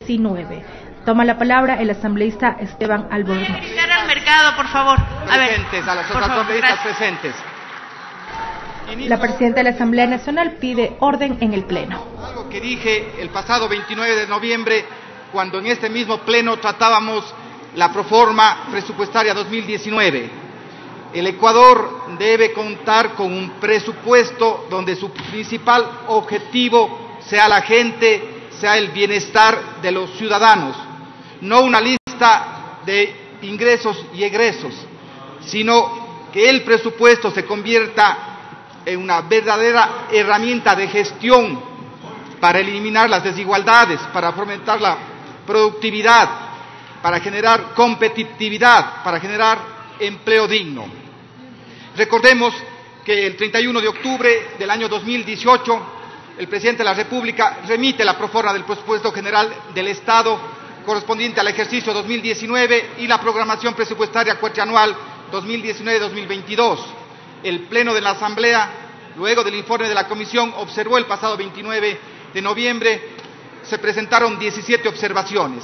19. Toma la palabra el asambleísta Esteban Albornoz. Invitar al mercado, por favor. Presentes, a los asambleístas presentes. La presidenta de la Asamblea Nacional pide orden en el Pleno. Algo que dije el pasado 29 de noviembre, cuando en este mismo Pleno tratábamos la proforma presupuestaria 2019. El Ecuador debe contar con un presupuesto donde su principal objetivo sea la gente, sea el bienestar de los ciudadanos. No una lista de ingresos y egresos, sino que el presupuesto se convierta en una verdadera herramienta de gestión para eliminar las desigualdades, para fomentar la productividad, para generar competitividad, para generar empleo digno. Recordemos que el 31 de octubre del año 2018, el presidente de la República remite la proforma del presupuesto general del Estado correspondiente al ejercicio 2019 y la programación presupuestaria cuatrianual 2019-2022. El Pleno de la Asamblea, luego del informe de la Comisión, observó el pasado 29 de noviembre, se presentaron 17 observaciones.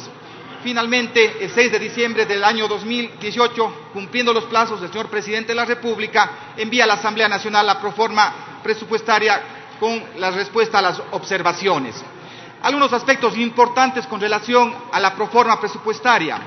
Finalmente, el 6 de diciembre del año 2018, cumpliendo los plazos, el señor Presidente de la República envía a la Asamblea Nacional la proforma presupuestaria con la respuesta a las observaciones. Algunos aspectos importantes con relación a la proforma presupuestaria.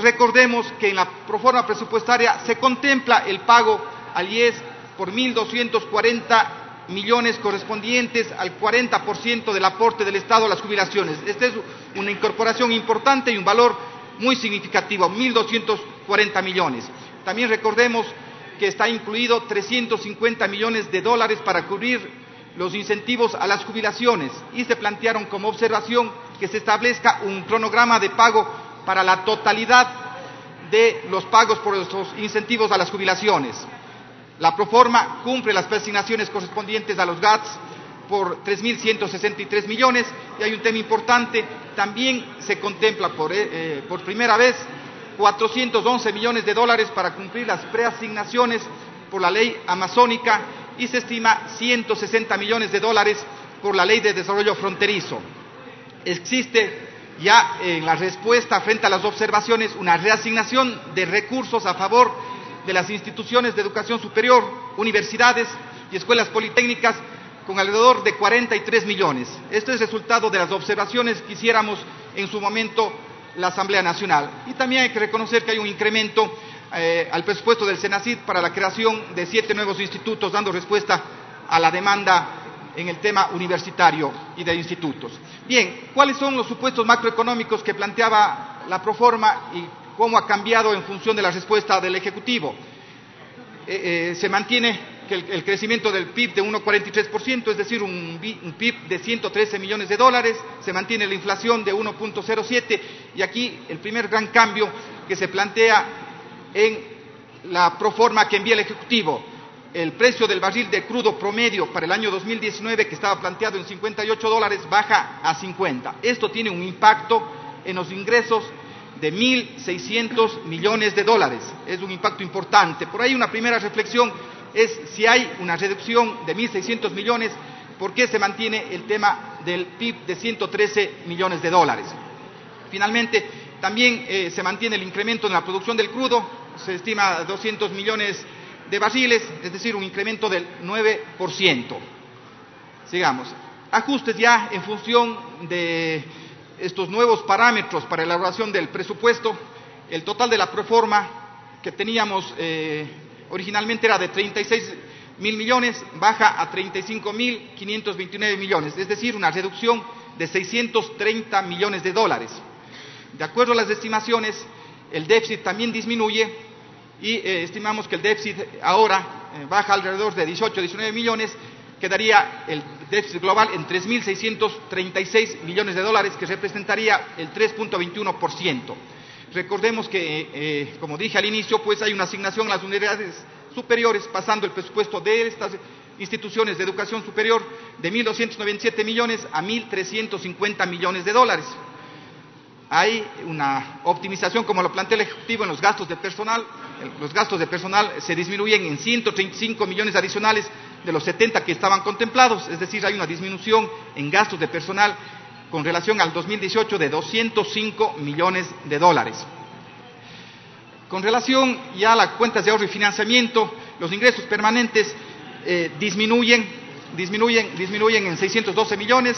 Recordemos que en la proforma presupuestaria se contempla el pago al IES por 1.240 millones correspondientes al 40% del aporte del Estado a las jubilaciones. Esta es una incorporación importante y un valor muy significativo, 1.240 millones. También recordemos que está incluido 350 millones de dólares para cubrir los incentivos a las jubilaciones y se plantearon como observación que se establezca un cronograma de pago para la totalidad de los pagos por estos incentivos a las jubilaciones. La proforma cumple las asignaciones correspondientes a los GATS por 3.163 millones y hay un tema importante, también se contempla por primera vez 411 millones de dólares para cumplir las preasignaciones por la ley amazónica y se estima 160 millones de dólares por la ley de desarrollo fronterizo. Existe ya en la respuesta frente a las observaciones una reasignación de recursos a favor de las instituciones de educación superior, universidades y escuelas politécnicas con alrededor de 43 millones. Esto es resultado de las observaciones que hiciéramos en su momento la Asamblea Nacional. Y también hay que reconocer que hay un incremento al presupuesto del SENACID para la creación de 7 nuevos institutos, dando respuesta a la demanda en el tema universitario y de institutos. Bien, ¿cuáles son los supuestos macroeconómicos que planteaba la proforma y cómo ha cambiado en función de la respuesta del Ejecutivo? Se mantiene el crecimiento del PIB de 1,43%, es decir, un PIB de 113 millones de dólares, se mantiene la inflación de 1,07%, y aquí el primer gran cambio que se plantea en la proforma que envía el Ejecutivo. El precio del barril de crudo promedio para el año 2019, que estaba planteado en $58, baja a 50. Esto tiene un impacto en los ingresos de 1.600 millones de dólares. Es un impacto importante. Por ahí una primera reflexión es si hay una reducción de 1.600 millones, ¿por qué se mantiene el tema del PIB de 113 millones de dólares? Finalmente, también se mantiene el incremento en la producción del crudo, se estima 200 millones de barriles, es decir, un incremento del 9%. Sigamos. Ajustes ya en función de estos nuevos parámetros para la elaboración del presupuesto. El total de la proforma que teníamos originalmente era de 36.000 millones, baja a 35.529 millones, es decir, una reducción de 630 millones de dólares. De acuerdo a las estimaciones, el déficit también disminuye y estimamos que el déficit ahora baja alrededor de 18-19 millones, quedaría el déficit global en 3.636 millones de dólares, que representaría el 3.21%. Recordemos que, como dije al inicio, pues hay una asignación a las universidades superiores, pasando el presupuesto de estas instituciones de educación superior de 1.297 millones a 1.350 millones de dólares. Hay una optimización, como lo plantea el Ejecutivo, en los gastos de personal. Los gastos de personal se disminuyen en 135 millones adicionales de los 70 que estaban contemplados, es decir, hay una disminución en gastos de personal con relación al 2018 de 205 millones de dólares. Con relación ya a las cuentas de ahorro y financiamiento, los ingresos permanentes disminuyen en 612 millones,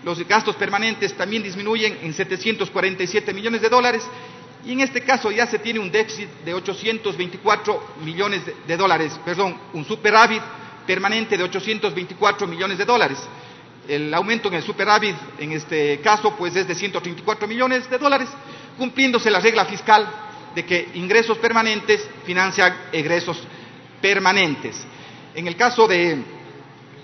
los gastos permanentes también disminuyen en 747 millones de dólares, y en este caso ya se tiene un déficit de 824 millones de dólares, perdón, un superávit permanente de 824 millones de dólares. El aumento en el superávit en este caso pues es de 134 millones de dólares, cumpliéndose la regla fiscal de que ingresos permanentes financian egresos permanentes. En el caso de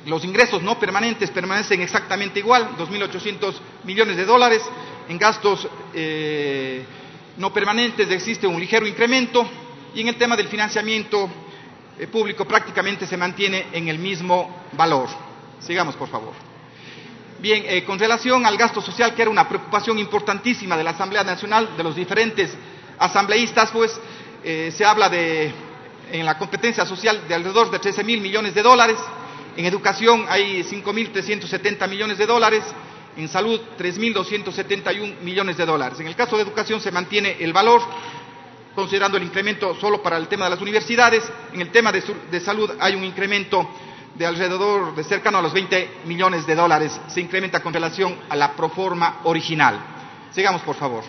los ingresos no permanentes permanecen exactamente igual, 2.800 millones de dólares. En gastos no permanentes existe un ligero incremento, y en el tema del financiamiento público prácticamente se mantiene en el mismo valor. Sigamos, por favor. Bien, con relación al gasto social, que era una preocupación importantísima de la Asamblea Nacional, de los diferentes asambleístas, pues se habla en la competencia social de alrededor de 13.000 millones de dólares, en educación hay 5.370 millones de dólares, en salud 3.271 millones de dólares. En el caso de educación se mantiene el valor, considerando el incremento solo para el tema de las universidades. En el tema de salud hay un incremento de alrededor de cercano a los 20 millones de dólares, se incrementa con relación a la proforma original. Sigamos, por favor.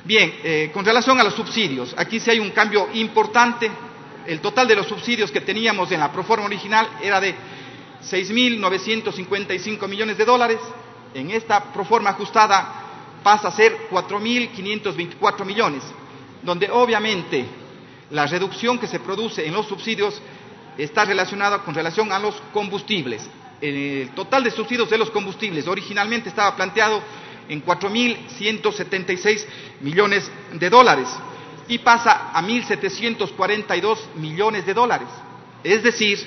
Bien, con relación a los subsidios, aquí sí hay un cambio importante. El total de los subsidios que teníamos en la proforma original era de 6.955 millones de dólares. En esta proforma ajustada pasa a ser 4.524 millones, donde obviamente la reducción que se produce en los subsidios está relacionada con relación a los combustibles. El total de subsidios de los combustibles originalmente estaba planteado en 4.176 millones de dólares y pasa a 1.742 millones de dólares. Es decir,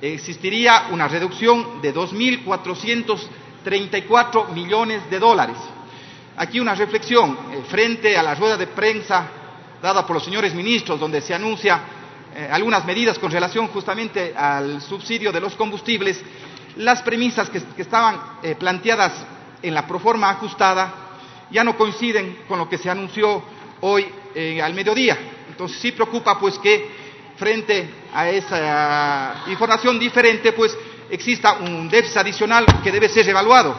existiría una reducción de 2.434 millones de dólares. Aquí una reflexión frente a la rueda de prensa dada por los señores ministros, donde se anuncia algunas medidas con relación justamente al subsidio de los combustibles. Las premisas que estaban planteadas en la proforma ajustada ya no coinciden con lo que se anunció hoy al mediodía. Entonces sí preocupa pues que frente a esa información diferente pues exista un déficit adicional que debe ser evaluado.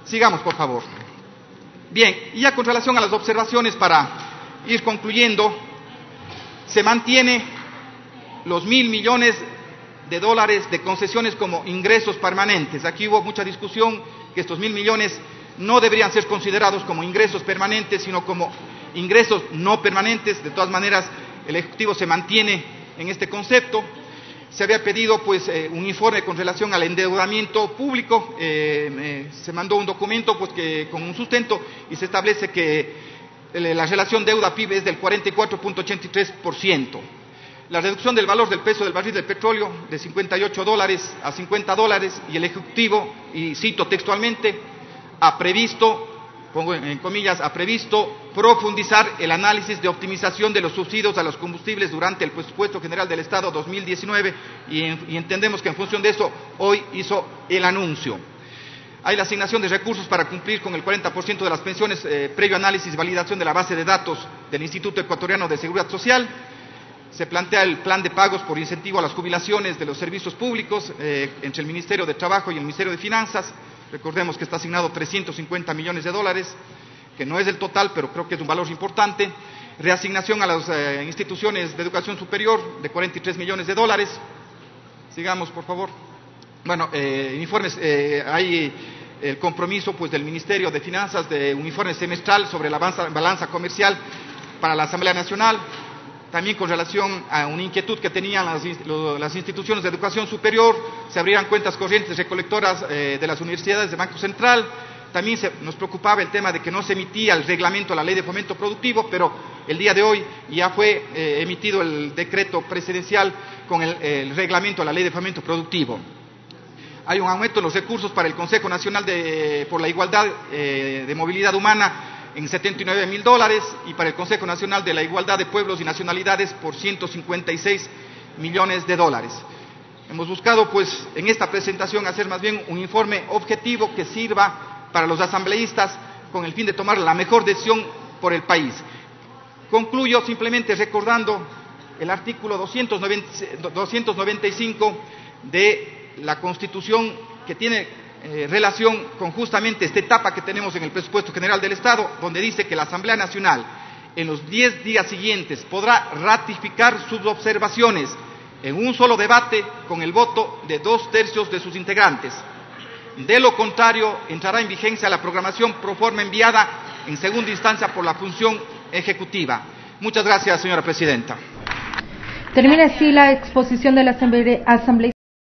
Sigamos, por favor. Bien, y ya con relación a las observaciones para ir concluyendo, se mantiene los 1.000 millones de dólares de concesiones como ingresos permanentes. Aquí hubo mucha discusión que estos 1.000 millones no deberían ser considerados como ingresos permanentes, sino como ingresos no permanentes. De todas maneras, el Ejecutivo se mantiene en este concepto. Se había pedido pues un informe con relación al endeudamiento público. Se mandó un documento pues con un sustento y se establece que la relación deuda-PIB es del 44.83%. La reducción del valor del precio del barril de petróleo de $58 a $50, y el Ejecutivo, y cito textualmente, ha previsto, pongo en comillas, ha previsto profundizar el análisis de optimización de los subsidios a los combustibles durante el presupuesto general del Estado 2019, y entendemos que en función de eso hoy hizo el anuncio. Hay la asignación de recursos para cumplir con el 40% de las pensiones previo análisis y validación de la base de datos del Instituto Ecuatoriano de Seguridad Social. Se plantea el plan de pagos por incentivo a las jubilaciones de los servicios públicos entre el Ministerio de Trabajo y el Ministerio de Finanzas. Recordemos que está asignado 350 millones de dólares, que no es el total, pero creo que es un valor importante. Reasignación a las instituciones de educación superior de 43 millones de dólares. Sigamos, por favor. Bueno, informes, hay el compromiso pues del Ministerio de Finanzas de un informe semestral sobre la balanza comercial para la Asamblea Nacional. También con relación a una inquietud que tenían las instituciones de educación superior, se abrirán cuentas corrientes recolectoras de las universidades de Banco Central. También nos preocupaba el tema de que no se emitía el reglamento a la Ley de Fomento Productivo, pero el día de hoy ya fue emitido el decreto presidencial con el reglamento a la Ley de Fomento Productivo. Hay un aumento en los recursos para el Consejo Nacional por la Igualdad de Movilidad Humana en $79.000, y para el Consejo Nacional de la Igualdad de Pueblos y Nacionalidades por $156 millones. Hemos buscado, pues, en esta presentación hacer más bien un informe objetivo que sirva para los asambleístas con el fin de tomar la mejor decisión por el país. Concluyo simplemente recordando el artículo 295 de la Constitución, que tiene relación con justamente esta etapa que tenemos en el presupuesto general del Estado, donde dice que la Asamblea Nacional en los 10 días siguientes podrá ratificar sus observaciones en un solo debate con el voto de 2/3 de sus integrantes. De lo contrario, entrará en vigencia la programación pro forma enviada en segunda instancia por la función ejecutiva. Muchas gracias, señora presidenta. Termina así la exposición de la Asamblea